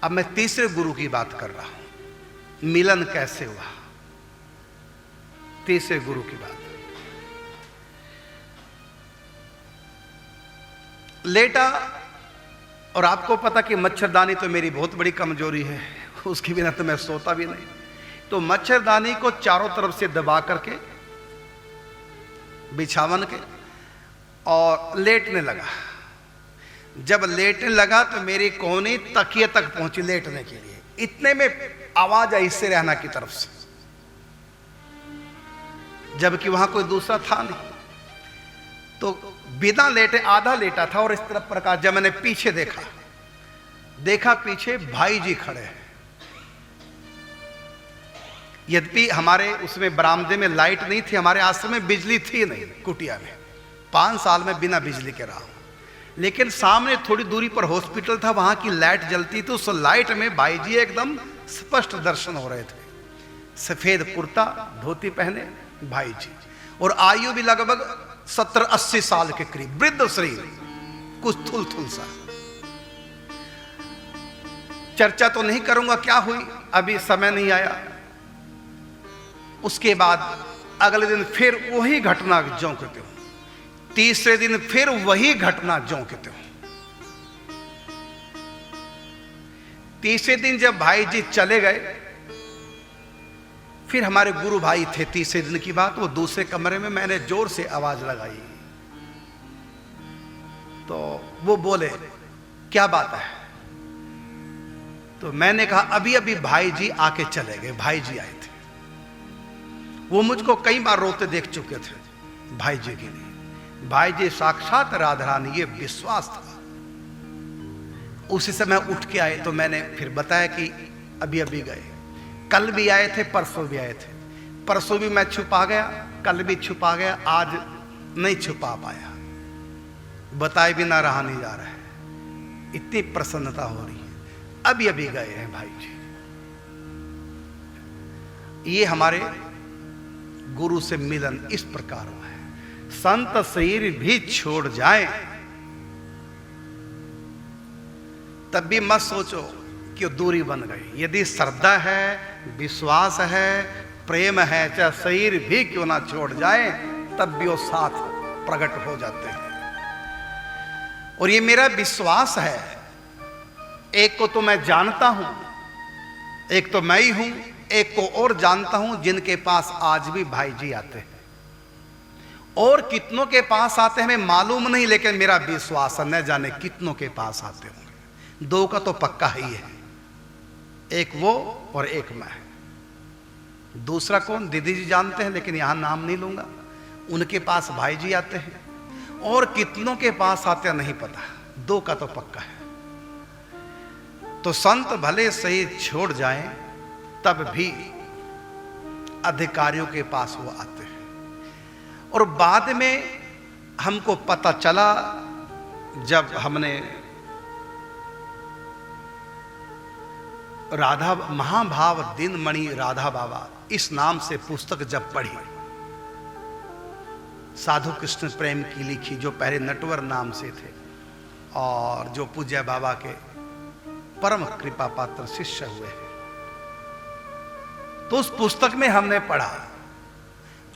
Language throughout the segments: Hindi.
अब मैं तीसरे गुरु की बात कर रहा हूं, मिलन कैसे हुआ। तीसरे गुरु की बात। लेटा, और आपको पता कि मच्छरदानी तो मेरी बहुत बड़ी कमजोरी है, उसके बिना तो मैं सोता भी नहीं। तो मच्छरदानी को चारों तरफ से दबा करके बिछावन के और लेटने लगा। जब लेटने लगा तो मेरी कोहनी तकिए तक पहुंची लेटने के लिए। इतने में आवाज आई इससे रहना की तरफ से, जबकि वहां कोई दूसरा था नहीं। तो बिना लेटे आधा लेटा था और इस तरफ प्रकाश। जब मैंने पीछे देखा पीछे भाई जी खड़े हैं। यद्यपि हमारे उसमें बरामदे में लाइट नहीं थी, हमारे आश्रम में बिजली थी नहीं, कुटिया में 5 साल में बिना बिजली के रहा हूं। लेकिन सामने थोड़ी दूरी पर हॉस्पिटल था, वहां की लाइट जलती थी। उस लाइट में भाई जी एकदम स्पष्ट दर्शन हो रहे थे। सफेद कुर्ता धोती पहने भाई जी, और आयु भी लगभग 70-80 साल के करीब, वृद्ध शरीर, कुछ थुल सा। चर्चा तो नहीं करूंगा क्या हुई, अभी समय नहीं आया। उसके बाद अगले दिन फिर वही घटना ज्यों के त्यों, तीसरे दिन फिर वही घटना ज्यों के त्यों। तीसरे दिन जब भाई जी चले गए, फिर हमारे गुरु भाई थे। तीसरे दिन की बात, वो दूसरे कमरे में, मैंने जोर से आवाज लगाई तो वो बोले क्या बात है। तो मैंने कहा अभी अभी भाई जी आके चले गए, भाई जी आए थे। वो मुझको कई बार रोते देख चुके थे भाई जी के लिए। भाई जी साक्षात राधा रानी, ये विश्वास था। उसी समय उठ के आए तो मैंने फिर बताया कि अभी अभी गए, कल भी आए थे, परसों भी आए थे। परसों भी मैं छुपा गया, कल भी छुपा गया, आज नहीं छुपा पाया। बताए बिना रहा नहीं जा रहा है, इतनी प्रसन्नता हो रही है। अभी अभी गए हैं भाई जी। ये हमारे गुरु से मिलन इस प्रकार हुआ है। संत शरीर भी छोड़ जाए तब भी मत सोचो कि दूरी बन गई। यदि श्रद्धा है, विश्वास है, प्रेम है, चाहे शरीर भी क्यों ना छोड़ जाए, तब भी वो साथ प्रकट हो जाते हैं। और ये मेरा विश्वास है। एक को तो मैं जानता हूं, एक तो मैं ही हूं, एक को और जानता हूं जिनके पास आज भी भाई जी आते हैं। और कितनों के पास आते हैं हमें मालूम नहीं, लेकिन मेरा विश्वास है न जाने कितनों के पास आते होंगे। 2 का तो पक्का ही है, एक वो और एक मैं। दूसरा कौन, दीदी जी जानते हैं, लेकिन यहां नाम नहीं लूंगा। उनके पास भाई जी आते हैं, और कितनों के पास आते हैं नहीं पता। 2 का तो पक्का है। तो संत भले सही छोड़ जाएं, तब भी अधिकारियों के पास वो आते हैं। और बाद में हमको पता चला, जब हमने राधा महाभाव दिनमणि राधा बाबा इस नाम से पुस्तक जब पढ़ी, साधु कृष्ण प्रेम की लिखी, जो पहले नटवर नाम से थे और जो पूज्य बाबा के परम कृपा पात्र शिष्य हुए हैं, तो उस पुस्तक में हमने पढ़ा,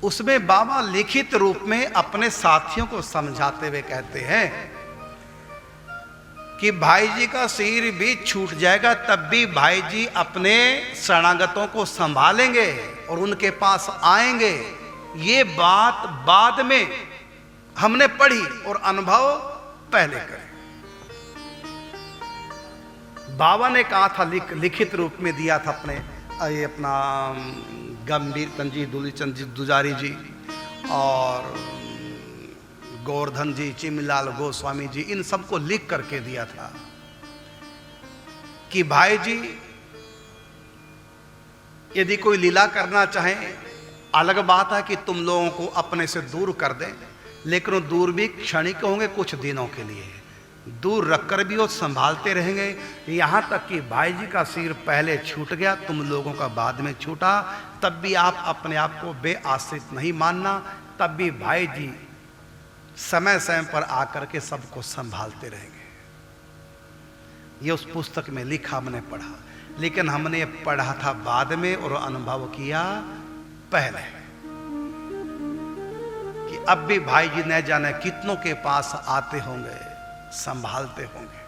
उसमें बाबा लिखित रूप में अपने साथियों को समझाते हुए कहते हैं कि भाई जी का शरीर भी छूट जाएगा तब भी भाई जी अपने शरणागतों को संभालेंगे और उनके पास आएंगे। ये बात बाद में हमने पढ़ी और अनुभव पहले करे। बाबा ने कहा था, लिखित रूप में दिया था अपने, ये अपना गंभीर तंजी दूलीचंद जी दुजारी जी और गोवर्धन जी, चिमलाल गोस्वामी जी, इन सबको लिख करके दिया था कि भाई जी यदि कोई लीला करना चाहे, अलग बात है कि तुम लोगों को अपने से दूर कर दें, लेकिन वो दूर भी क्षणिक होंगे, कुछ दिनों के लिए दूर रखकर भी वो संभालते रहेंगे। यहां तक कि भाई जी का सिर पहले छूट गया, तुम लोगों का बाद में छूटा, तब भी आप अपने आप को बेआश्रित नहीं मानना। तब भी भाई जी समय समय पर आकर के सबको संभालते रहेंगे। ये उस पुस्तक में लिखा, हमने पढ़ा, लेकिन हमने पढ़ा था बाद में और अनुभव किया पहले कि अब भी भाई जी न जाने कितनों के पास आते होंगे, संभालते होंगे।